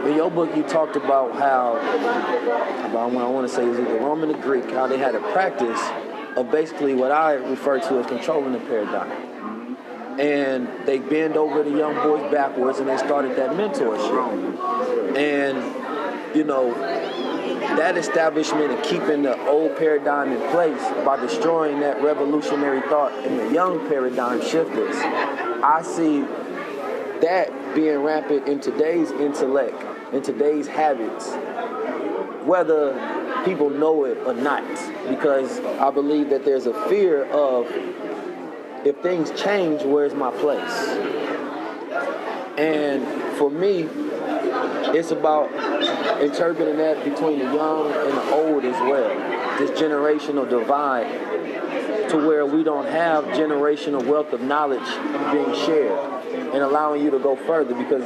in your book, you talked about how, I want to say it was either Roman or Greek, how they had a practice of basically what I refer to as controlling the paradigm. And they bend over the young boys backwards and they started that mentorship. And, you know, that establishment and keeping the old paradigm in place by destroying that revolutionary thought in the young paradigm shifters, I see that being rampant in today's intellect, in today's habits, whether people know it or not, because I believe that there's a fear of, if things change, where's my place? And for me, it's about interpreting that between the young and the old as well. This generational divide to where we don't have generational wealth of knowledge being shared and allowing you to go further, because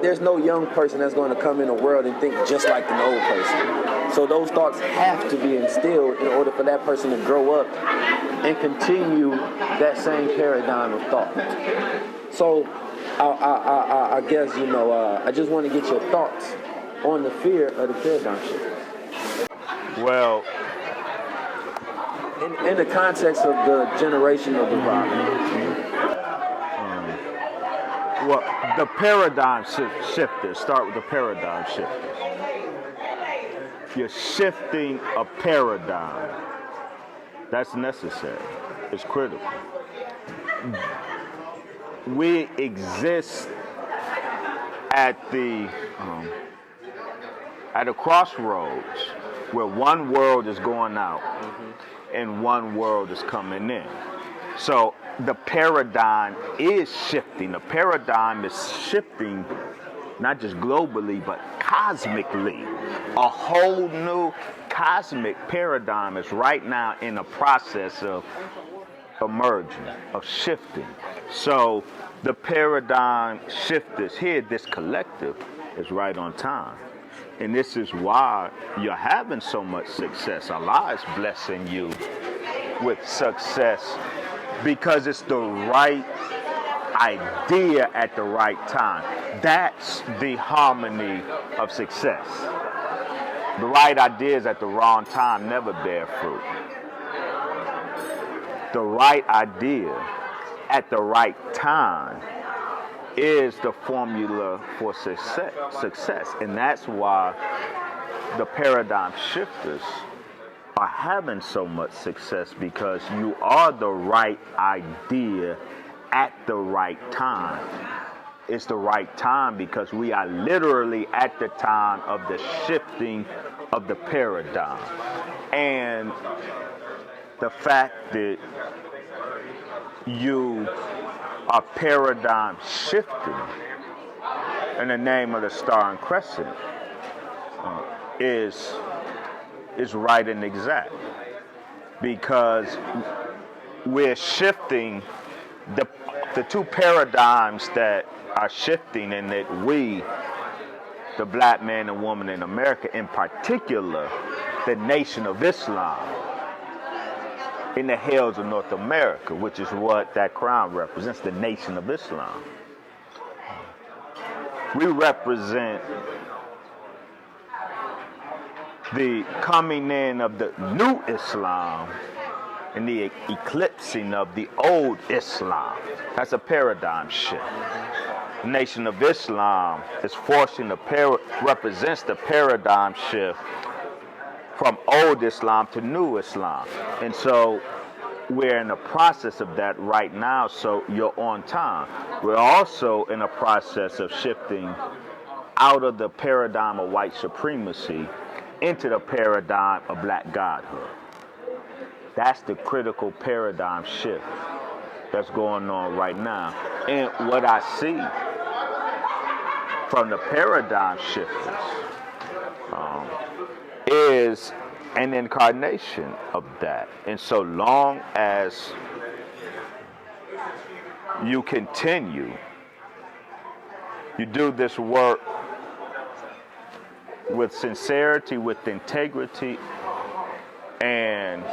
there's no young person that's going to come in the world and think just like an old person. So those thoughts have to be instilled in order for that person to grow up and continue that same paradigm of thought. So I guess, you know, I just want to get your thoughts on the fear of the paradigm shift. Well, in the context of the generational divide. Well, the paradigm shifters, start with the paradigm shifters. You're shifting a paradigm. That's necessary. It's critical. We exist at the crossroads where one world is going out and one world is coming in. So the paradigm is shifting. The paradigm is shifting not just globally, but cosmically. A whole new cosmic paradigm is right now in the process of emerging, of shifting. So the paradigm shifters here, this collective, is right on time. And this is why you're having so much success. Allah is blessing you with success because it's the right idea at the right time. That's the harmony of success. The right ideas at the wrong time never bear fruit. The right idea at the right time is the formula for success. And that's why the paradigm shifters are having so much success, because you are the right idea at the right time. It's the right time because we are literally at the time of the shifting of the paradigm. And the fact that you are paradigm shifting in the name of the Star and Crescent is right and exact, because we're shifting the two paradigms that are shifting, and that we, the black man and woman in America, in particular, the Nation of Islam, in the hills of North America, which is what that crown represents, the Nation of Islam. We represent the coming in of the new Islam and the eclipsing of the old Islam. That's a paradigm shift. The Nation of Islam is forcing represents the paradigm shift from old Islam to new Islam. And so we're in the process of that right now, so you're on time. We're also in a process of shifting out of the paradigm of white supremacy into the paradigm of black godhood. That's the critical paradigm shift that's going on right now. And what I see from the paradigm shifters is an incarnation of that. And so long as you continue, you do this work with sincerity, with integrity, and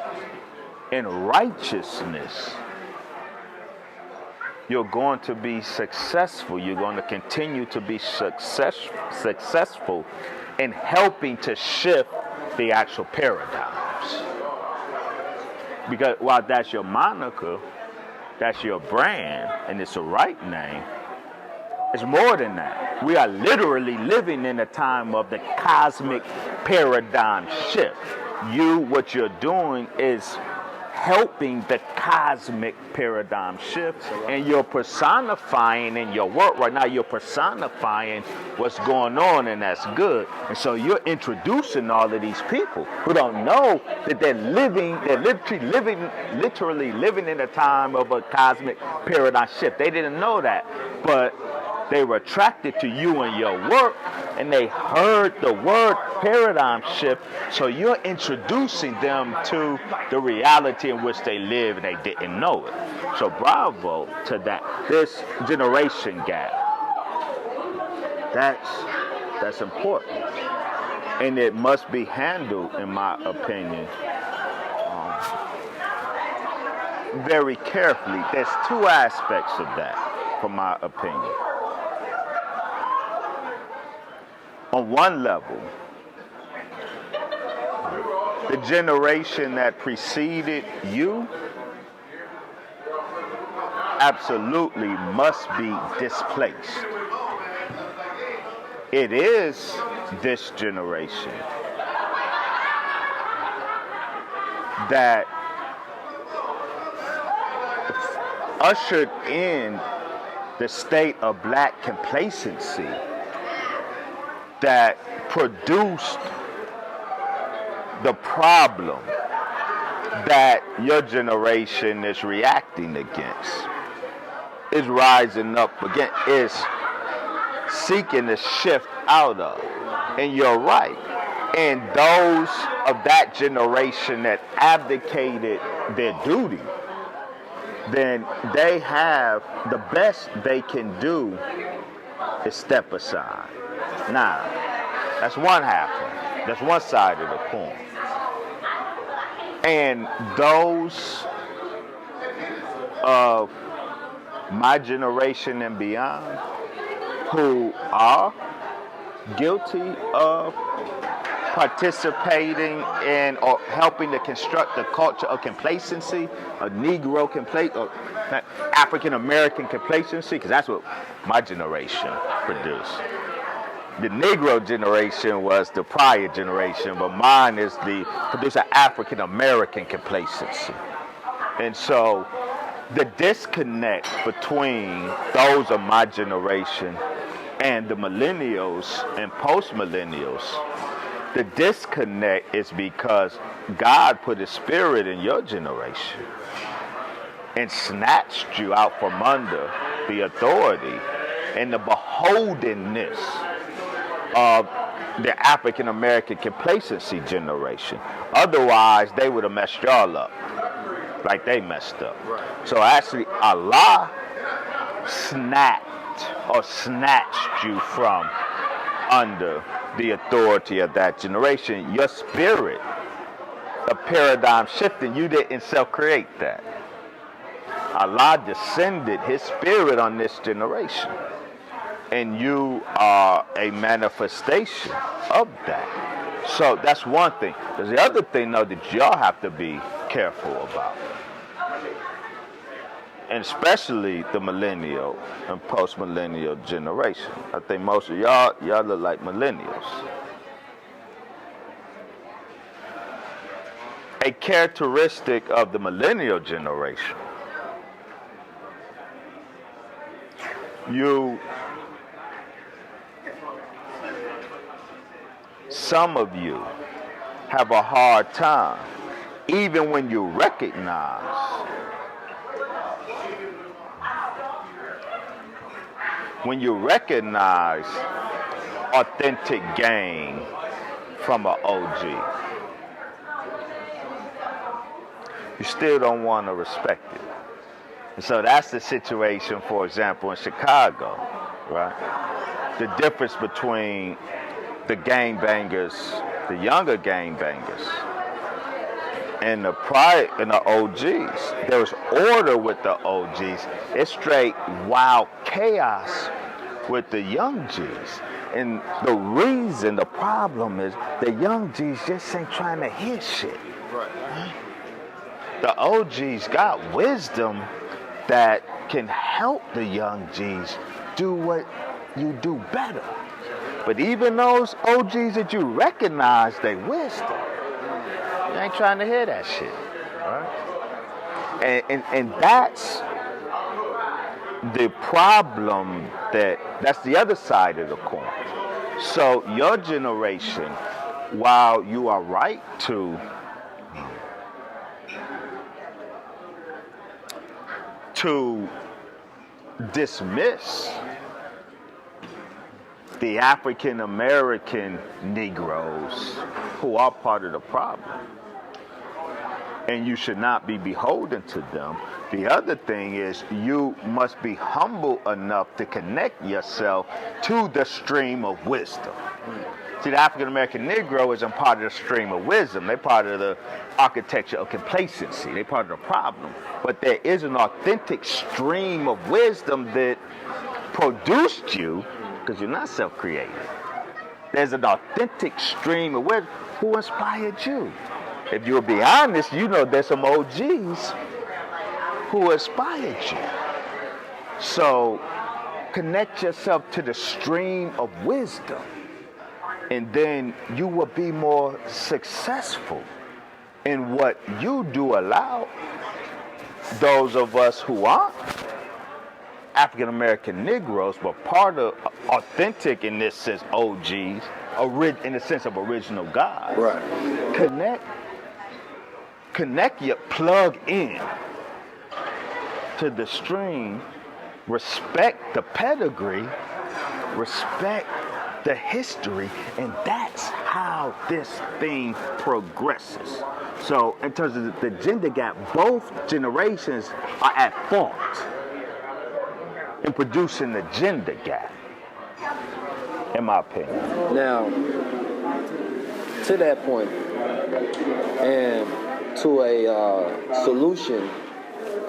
in righteousness, you're going to be successful. You're going to continue to be successful in helping to shift the actual paradigms. Because while that's your moniker, that's your brand, and it's the right name, it's more than that. We are literally living in a time of the cosmic paradigm shift. What you're doing is helping the cosmic paradigm shift, and you're personifying in your work right now. You're personifying what's going on, and that's good. And so you're introducing all of these people who don't know that they're literally living in a time of a cosmic paradigm shift. They didn't know that, but they were attracted to you and your work, and they heard the word paradigm shift, so you're introducing them to the reality in which they live, and they didn't know it. So bravo to that. This generation gap, that's important, and it must be handled, in my opinion, very carefully. There's two aspects of that, from my opinion. On one level, the generation that preceded you absolutely must be displaced. It is this generation that ushered in the state of black complacency that produced the problem that your generation is reacting against, is rising up against, is seeking to shift out of. And you're right. And those of that generation that abdicated their duty, then they have, the best they can do is step aside. Now, that's one half of it. That's one side of the coin. And those of my generation and beyond who are guilty of participating in or helping to construct the culture of complacency, a Negro or African American complacency, because that's what my generation produced. The Negro generation was the prior generation, but mine is the producer African American complacency. And so the disconnect between those of my generation and the millennials and post-millennials, the disconnect is because God put His Spirit in your generation and snatched you out from under the authority and the beholdenness of the African American complacency generation. Otherwise, they would have messed y'all up like they messed up. Right. So actually, Allah snatched you from under the authority of that generation. Your spirit, a paradigm shifting, you didn't self-create that. Allah descended His Spirit on this generation. And you are a manifestation of that. So that's one thing. There's the other thing, though, that y'all have to be careful about. And especially the millennial and post-millennial generation. I think most of y'all look like millennials. A characteristic of the millennial generation, some of you have a hard time, even when you recognize authentic gain from an OG. You still don't want to respect it. And so that's the situation, for example, in Chicago, right? The difference between the gangbangers, the younger gangbangers, and the OGs. There was order with the OGs. It's straight wild chaos with the young G's. And the problem is the young G's just ain't trying to hear shit. Right. The OGs got wisdom that can help the young G's do what you do better. But even those OGs that you recognize they wisdom, you ain't trying to hear that shit. Right? And that's the problem, that's the other side of the coin. So your generation, while you are right to dismiss the African American Negroes who are part of the problem, and you should not be beholden to them. The other thing is you must be humble enough to connect yourself to the stream of wisdom. See, the African American Negro isn't part of the stream of wisdom. They're part of the architecture of complacency. They're part of the problem. But there is an authentic stream of wisdom that produced you, because you're not self-created. There's an authentic stream of wisdom who inspired you. If you'll be honest, you know there's some OGs who inspired you. So connect yourself to the stream of wisdom, and then you will be more successful in what you do. Allow those of us who aren't African American Negroes, but part of authentic in this sense OGs, in the sense of original gods. Right. Connect your plug in to the stream, respect the pedigree, respect the history, and that's how this thing progresses. So in terms of the gender gap, both generations are at fault in producing the gender gap, in my opinion. Now, to that point, and to a solution,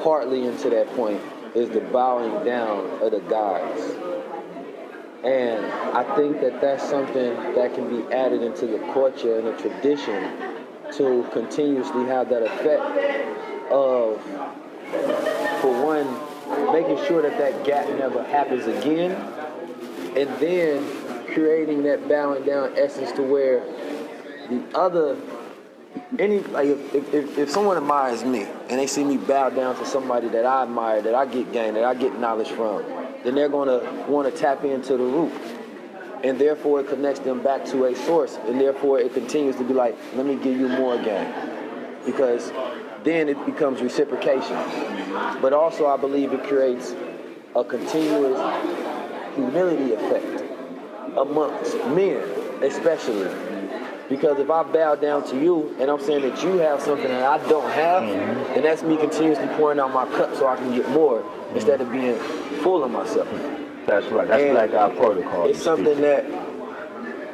partly into that point, is the bowing down of the gods. And I think that that's something that can be added into the culture and the tradition to continuously have that effect of, for one, making sure that that gap never happens again, and then creating that bowing down essence to where the other, if someone admires me and they see me bow down to somebody that I admire, that I get gain, that I get knowledge from, then they're going to want to tap into the root. And therefore it connects them back to a source. And therefore it continues to be like, let me give you more gain. Because then it becomes reciprocation. But also I believe it creates a continuous humility effect amongst men, especially. Because if I bow down to you and I'm saying that you have something that I don't have, then that's me continuously pouring out my cup so I can get more instead of being full of myself. That's right. That's Black God protocol. It's something that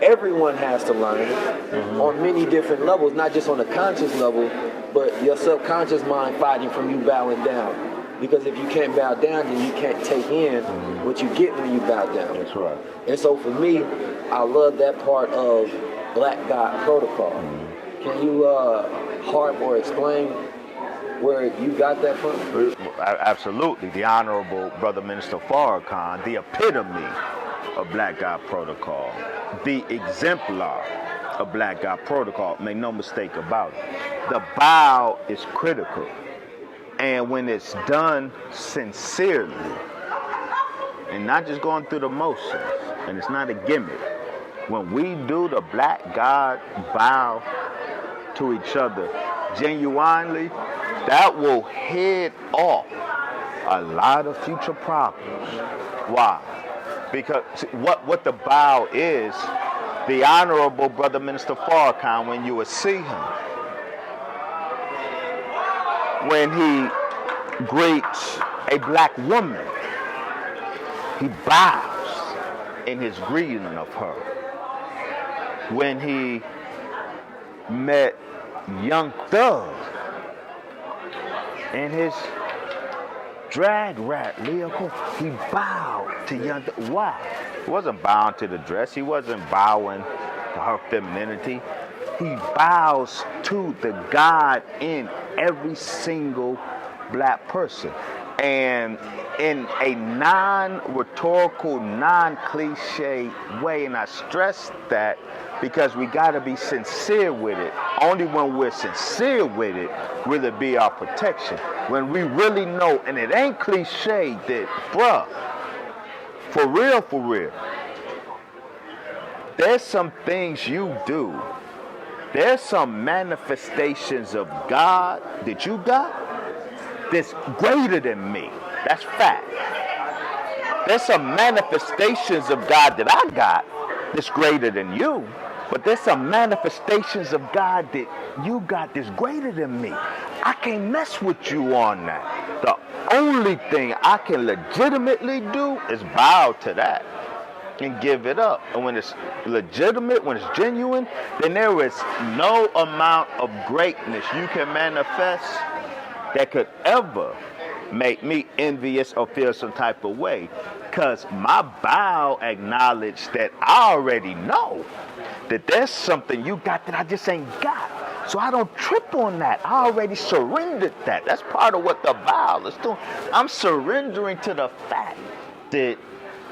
everyone has to learn on many different levels, not just on the conscious level, but your subconscious mind fighting from you bowing down. Because if you can't bow down, then you can't take in what you get when you bow down. That's right. And so for me, I love that part of Black God protocol. Can you harp or explain where you got that from? Absolutely. The Honorable Brother Minister Farrakhan, the epitome of Black God protocol, the exemplar of Black God protocol, make no mistake about it. The bow is critical. And when it's done sincerely, and not just going through the motions, and it's not a gimmick, when we do the Black God bow to each other genuinely, that will head off a lot of future problems. Why? Because what the bow is, the Honorable Brother Minister Farrakhan, when you will see him, when he greets a black woman, he bows in his greeting of her. When he met Young Thug in his drag rap vehicle, he bowed to Young Thug. Why? He wasn't bowing to the dress. He wasn't bowing to her femininity. He bows to the God in every single black person. And in a non-rhetorical, non-cliche way, and I stress that because we got to be sincere with it. Only when we're sincere with it will it be our protection. When we really know, and it ain't cliche, that, bruh, for real, there's some things you do. There's some manifestations of God that you got that's greater than me. That's fact. There's some manifestations of God that I got that's greater than you. But there's some manifestations of God that you got that's greater than me. I can't mess with you on that. The only thing I can legitimately do is bow to that and give it up. And when it's legitimate, when it's genuine, then there is no amount of greatness you can manifest that could ever make me envious or feel some type of way. Because my bow acknowledged that I already know that there's something you got that I just ain't got. So I don't trip on that. I already surrendered that. That's part of what the bow is doing. I'm surrendering to the fact that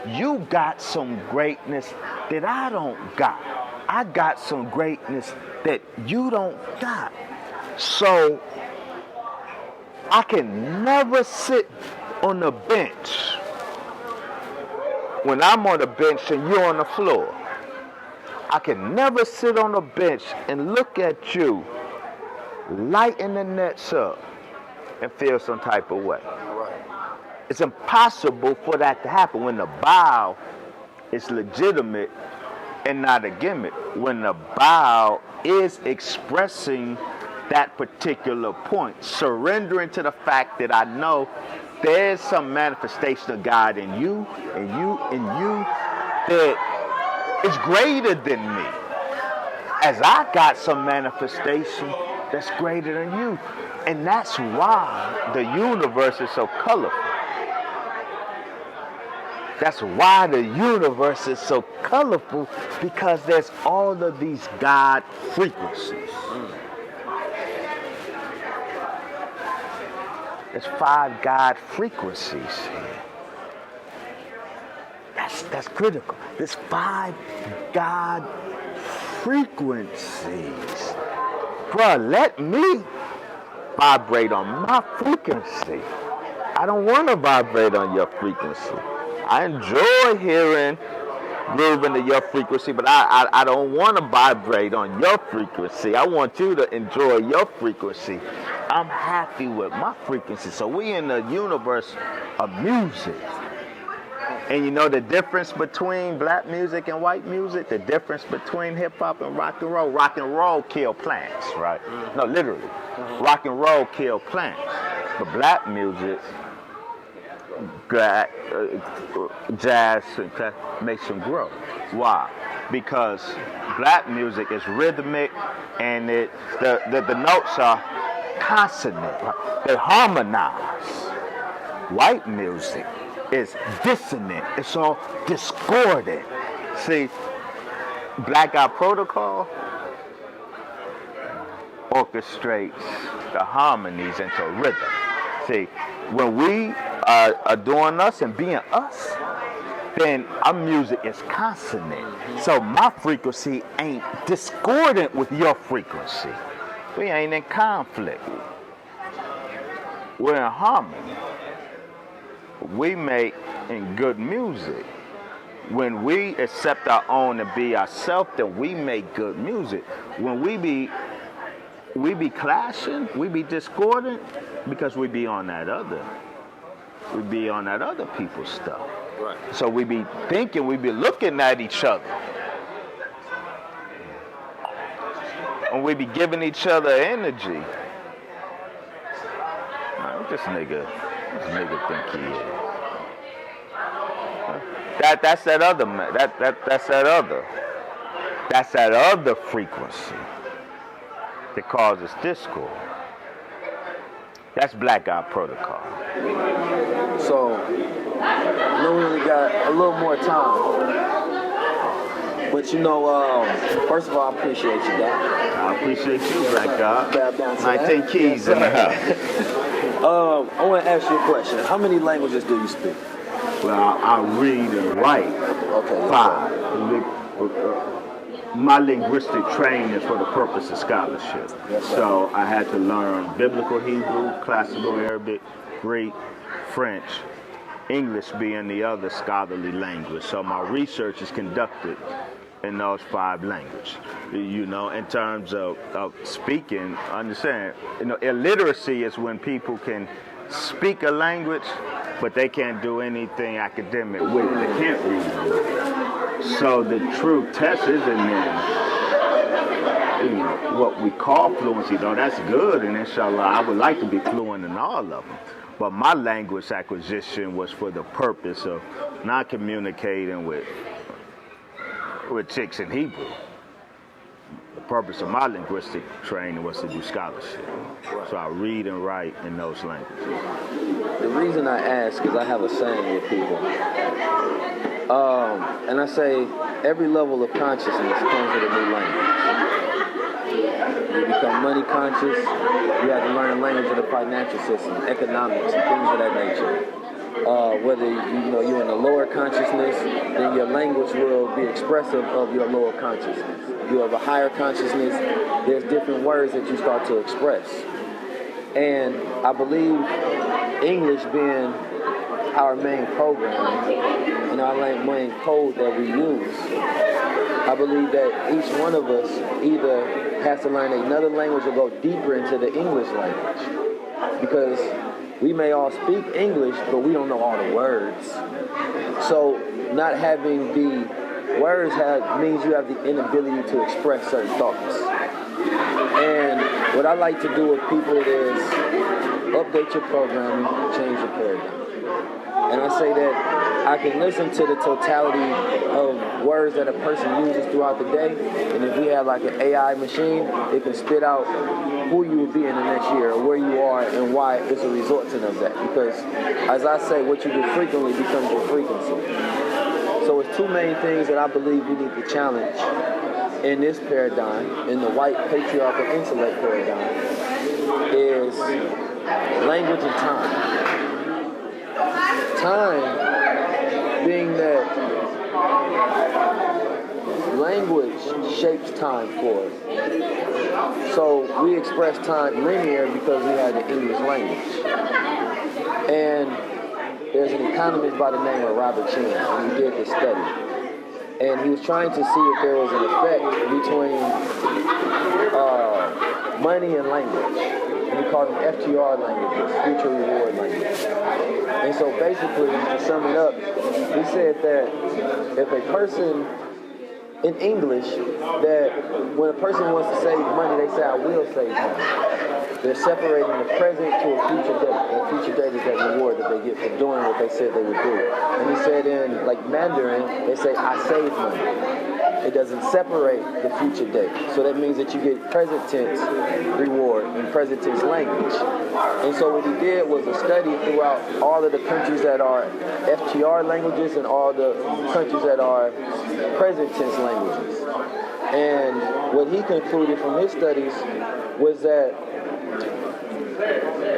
you got some greatness that I don't got. I got some greatness that you don't got. So I can never sit on the bench when I'm on the bench and you're on the floor. I can never sit on the bench and look at you lighting the nets up and feel some type of way. It's impossible for that to happen when the bow is legitimate and not a gimmick. When the bow is expressing that particular point, surrendering to the fact that I know there's some manifestation of God in you, and you, and you, that is greater than me. As I got some manifestation that's greater than you. And that's why the universe is so colorful. That's why the universe is so colorful, because there's all of these God frequencies. There's 5 God frequencies here. That's critical. There's 5 God frequencies. Bruh, let me vibrate on my frequency. I don't want to vibrate on your frequency. I enjoy hearing grooving to your frequency, but I don't want to vibrate on your frequency. I want you to enjoy your frequency. I'm happy with my frequency. So we in the universe of music. And you know the difference between black music and white music? The difference between hip-hop and rock and roll? Rock and roll kill plants, right? No, literally. Rock and roll kill plants. But black music, jazz, makes them grow. Why? Because black music is rhythmic and the notes are consonant. Right? They harmonize. White music is dissonant. It's all discordant. See, Black Guy Protocol orchestrates the harmonies into rhythm. See, when we are doing us and being us, then our music is consonant. So my frequency ain't discordant with your frequency. We ain't in conflict. We're in harmony. We make in good music. When we accept our own and be ourselves, then we make good music. When we be clashing, we be discordant, because we be on that other people's stuff. Right. So we be thinking, we be looking at each other. And we be giving each other energy. What this nigga think he is? That's that other man. That's that other frequency that causes discord. That's blackout protocol. So, I know we only got a little more time. But you know, first of all, I appreciate you, Doc. I appreciate you, Black God. I take keys in the house. I want to ask you a question. How many languages do you speak? Well, I read and write. Okay. 5. My linguistic training is for the purpose of scholarship. Yes, sir. So I had to learn Biblical Hebrew, Classical Arabic, Greek, French, English being the other scholarly language. So my research is conducted in those 5 languages. You know, in terms of speaking, understand, you know, illiteracy is when people can speak a language, but they can't do anything academic with it. They can't read it. So the true test isn't in, you know, what we call fluency, though that's good, and inshallah, I would like to be fluent in all of them. But my language acquisition was for the purpose of not communicating with chicks in Hebrew. The purpose of my linguistic training was to do scholarship. So I read and write in those languages. The reason I ask is I have a saying with people. And I say every level of consciousness comes with a new language. You become money conscious, you have to learn the language of the financial system, economics, and things of that nature. Whether you're in the lower consciousness, then your language will be expressive of your lower consciousness. If you have a higher consciousness, there's different words that you start to express. And I believe English being our main program and our main code that we use, I believe that each one of us either has to learn another language or go deeper into the English language. Because we may all speak English, but we don't know all the words. So not having the words means you have the inability to express certain thoughts. And what I like to do with people is update your programming, change your paradigm. And I say that I can listen to the totality of words that a person uses throughout the day. And if we have like an AI machine, it can spit out who you will be in the next year, or where you are, and why it's a resultant of that. Because, as I say, what you do frequently becomes your frequency. So it's 2 main things that I believe we need to challenge in this paradigm, in the white patriarchal intellect paradigm, is language and time. Time being that language shapes time for us. So we express time linear because we have the English language. And there's an economist by the name of Robert Chin, and he did this study. And he was trying to see if there was an effect between money and language. And he called them FTR languages, future reward languages. And so basically, to sum it up, he said that if a person in English, that when a person wants to save money, they say, I will save money. They're separating the present to a future date. And the future date is that reward that they get for doing what they said they would do. And he said in like Mandarin, they say, I save money. It doesn't separate the future date. So that means that you get present tense reward and present tense language. And so what he did was a study throughout all of the countries that are FTR languages and all the countries that are present tense languages. And what he concluded from his studies was that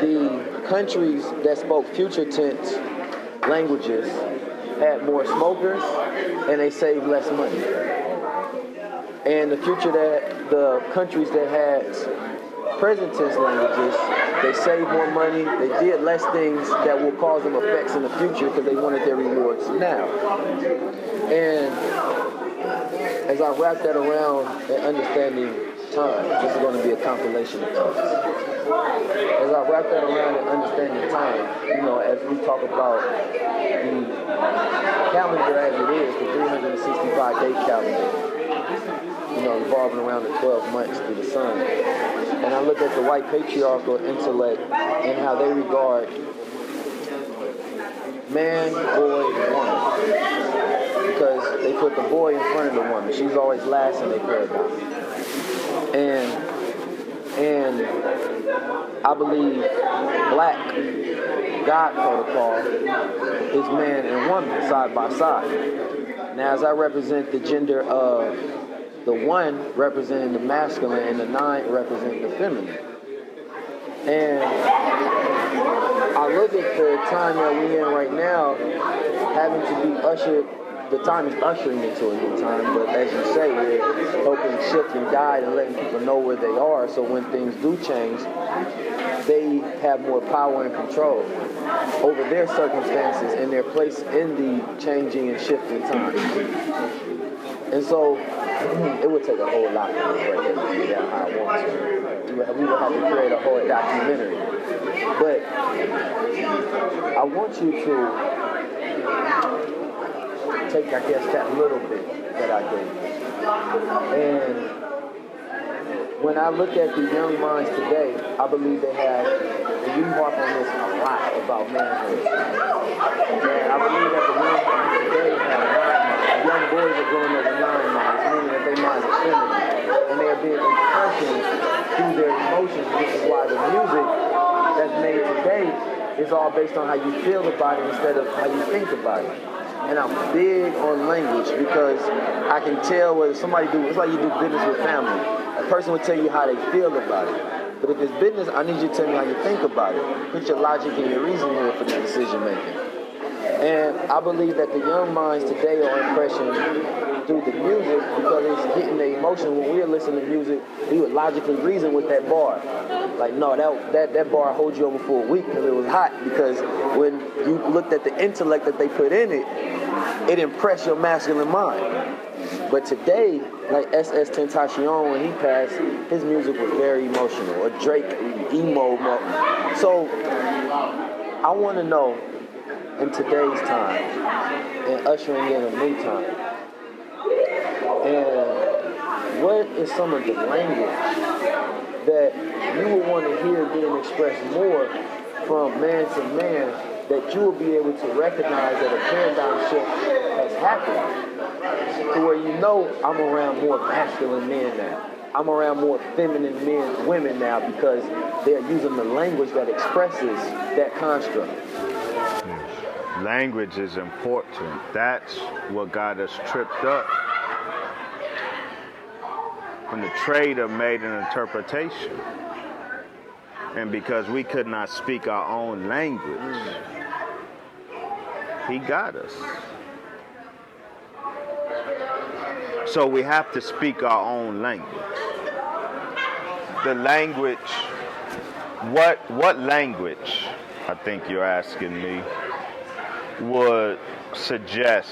the countries that spoke future tense languages had more smokers and they saved less money. And the countries that had present tense languages, they saved more money, they did less things that will cause them effects in the future because they wanted their rewards now. And as I wrap that around and understanding time, this is going to be a compilation of talks. As I wrap that around and understanding time, as we talk about the calendar as it is, the 365-day calendar, revolving around the 12 months through the sun. And I look at the white patriarchal intellect and how they regard man, boy, woman. Because they put the boy in front of the woman. She's always last in their paradigm. And And I believe black God protocol is man and woman side by side. Now, as I represent the gender of the 1 representing the masculine and the 9 representing the feminine. And I look at the time that we're in right now, having to be ushered. The time is ushering into a new time, but as you say, we're helping shift and guide and letting people know where they are, so when things do change, they have more power and control over their circumstances and their place in the changing and shifting time. And so, it would take a whole lot to break everything down how I want to. We would have to create a whole documentary. But I want you to take, I guess, that little bit that I gave you. And when I look at the young minds today, I believe they have, and you harp on this a lot about manhood. And I believe that the young minds today have nine minds. Young boys are growing up with nine minds, meaning that their minds are feminine. And they are being impressioned through their emotions, which is why the music that's made today is all based on how you feel about it instead of how you think about it. And I'm big on language because I can tell whether somebody it's like you do business with family. A person will tell you how they feel about it. But if it's business, I need you to tell me how you think about it. Put your logic and your reason here for the decision making. And I believe that the young minds today are impressioned through the music because it's hitting the emotion. When we were listening to music, we would logically reason with that bar. Like, no, that bar holds you over for a week because it was hot. Because when you looked at the intellect that they put in it, it impressed your masculine mind. But today, like SS Tentacion, when he passed, his music was very emotional. Or Drake, emo. So, I want to know, in today's time, and ushering in a new time, and what is some of the language that you would want to hear being expressed more from man to man, that you will be able to recognize that a paradigm shift has happened, to where you know I'm around more masculine men now. I'm around more feminine women now because they're using the language that expresses that construct. Language is important. That's what got us tripped up. When the trader made an interpretation, and because we could not speak our own language, he got us. So we have to speak our own language. The language, what language, I think you're asking me, would suggest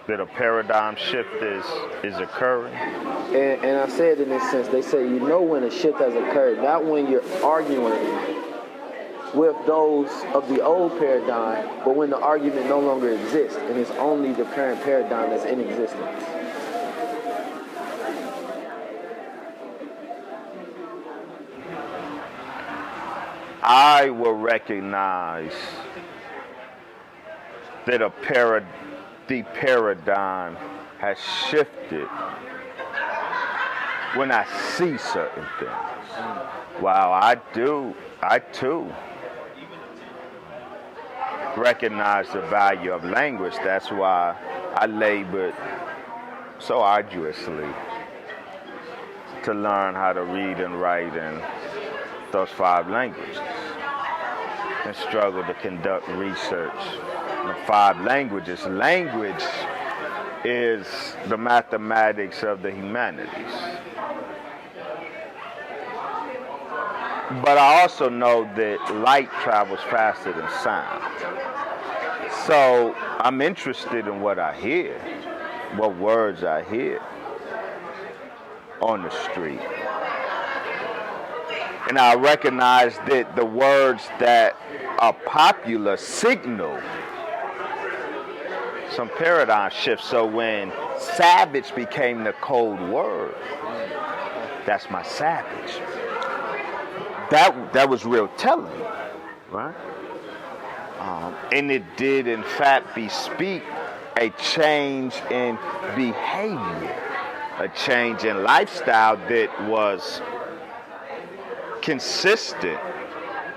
that a paradigm shift is occurring? And I say it in this sense. They say you know when a shift has occurred, not when you're arguing with those of the old paradigm, but when the argument no longer exists and it's only the current paradigm that's in existence. I will recognize that the paradigm has shifted when I see certain things. Wow, I too recognize the value of language. That's why I labored so arduously to learn how to read and write in those 5 languages and struggle to conduct research in the 5 languages. Language is the mathematics of the humanities. But I also know that light travels faster than sound. So I'm interested in what I hear, what words I hear on the street. And I recognize that the words that are popular signal some paradigm shifts. So when savage became the code word, that's my savage. That was real telling, right? And it did, in fact, bespeak a change in behavior, a change in lifestyle that was consistent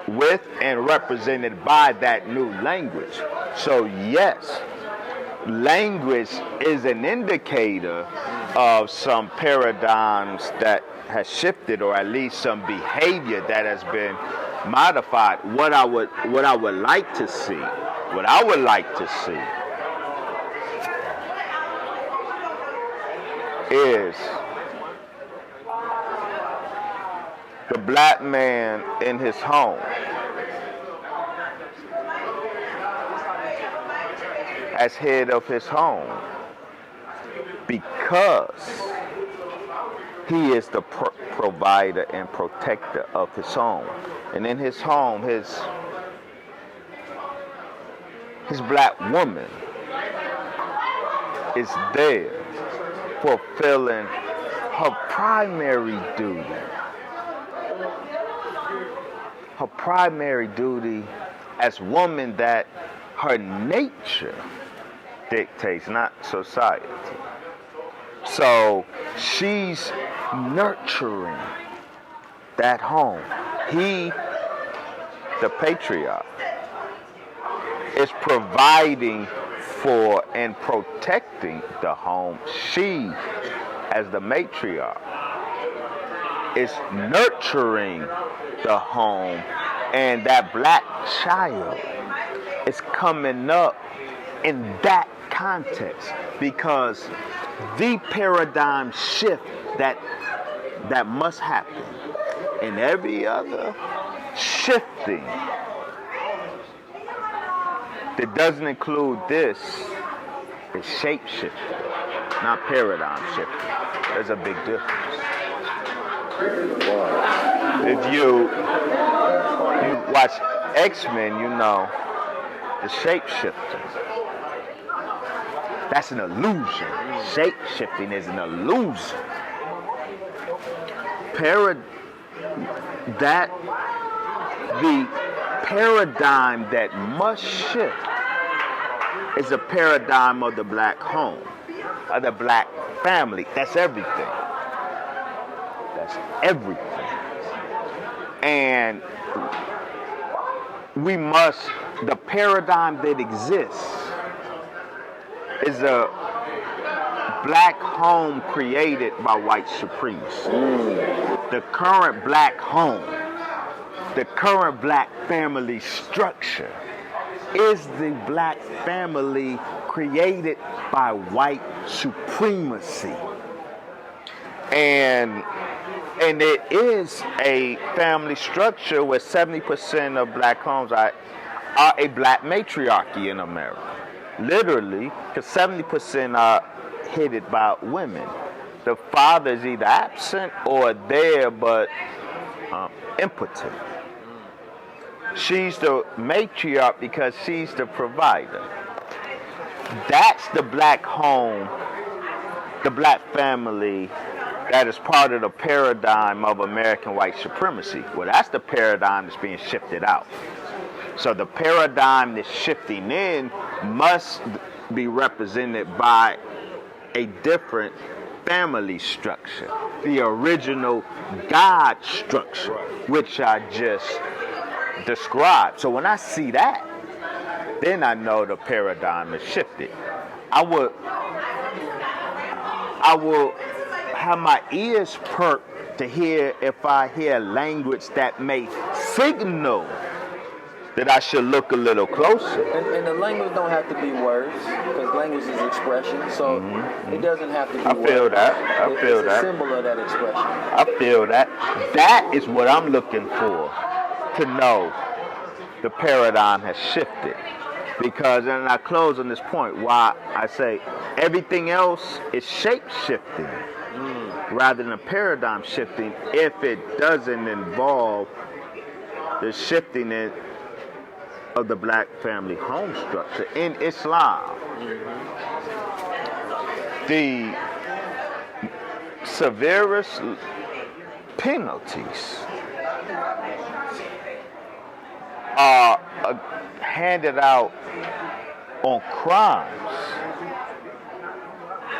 with and represented by that new language. So yes, language is an indicator of some paradigms that has shifted, or at least some behavior that has been modified. What I would like to see, is the black man in his home as head of his home, because he is the provider and protector of his home. And in his home, his black woman is there fulfilling her primary duty. Her primary duty as woman that her nature dictates, not society. So she's nurturing that home. He, the patriarch, is providing for and protecting the home. She, as the matriarch, is nurturing the home, and that black child is coming up in that context, because the paradigm shift that must happen in every other shifting that doesn't include this is shape shifting, not paradigm shifting. There's a big difference. If you watch X-Men, you know the shape shifting. That's an illusion. Shape shifting is an illusion. The paradigm that must shift is a paradigm of the black home, of the black family. That's everything. That's everything. And the paradigm that exists is a black home created by white supremacists. The current black home, the current black family structure is the black family created by white supremacy. And it is a family structure where 70% of black homes are a black matriarchy in America. Literally, because 70% are headed by women. The father is either absent or there but impotent. She's the matriarch because she's the provider. That's the black home, the black family that is part of the paradigm of American white supremacy. Well, that's the paradigm that's being shifted out. So the paradigm that's shifting in must be represented by a different family structure, the original God structure, which I just described. So when I see that, then I know the paradigm is shifted. I will have my ears perked to hear if I hear language that may signal that I should look a little closer. And the language don't have to be words, because language is expression, so it doesn't have to be words. I feel that. It's a symbol of that expression. I feel that. That is what I'm looking for, to know the paradigm has shifted. Because, and I close on this point, why I say everything else is shape-shifting rather than paradigm shifting if it doesn't involve the shifting of the black family home structure. In Islam, the severest penalties are handed out on crimes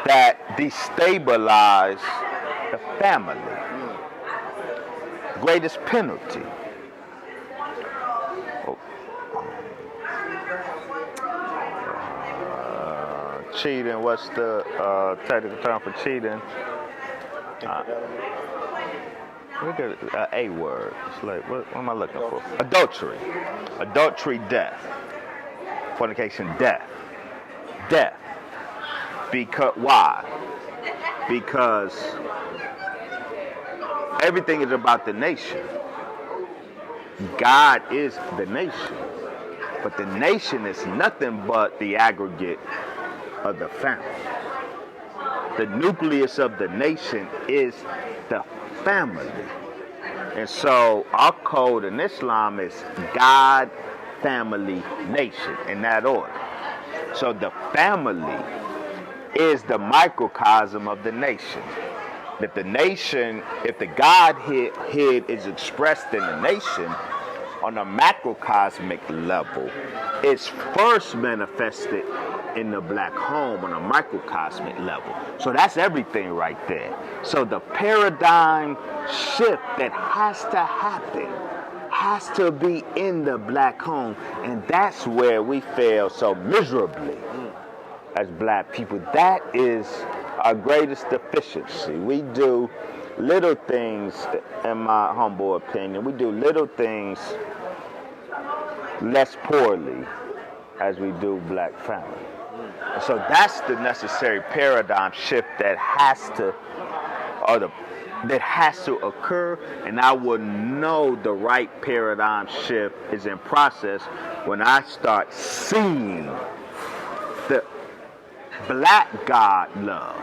that destabilize the family. greatest penalty. Cheating, what's the technical term for cheating? Look at a word. It's like, what am I looking for? Adultery. Adultery, death. Fornication, death. Death. Because, why? Because everything is about the nation. God is the nation. But the nation is nothing but the aggregate of the family. The nucleus of the nation is the family. And so our code in Islam is God, family, nation, in that order. So the family is the microcosm of the nation. If the nation, if the Godhead is expressed in the nation on a macrocosmic level, it's first manifested in the black home on a microcosmic level. So that's everything right there. So the paradigm shift that has to happen has to be in the black home, and that's where we fail so miserably as black people. That is our greatest deficiency. We do little things, in my humble opinion, we do little things less poorly as we do black family. So that's the necessary paradigm shift that has to occur, and I will know the right paradigm shift is in process when I start seeing the black God love,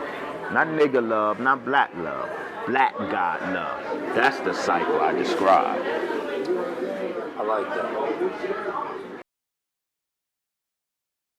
not nigger love, not black love, black God love. That's the cycle I described. I like that.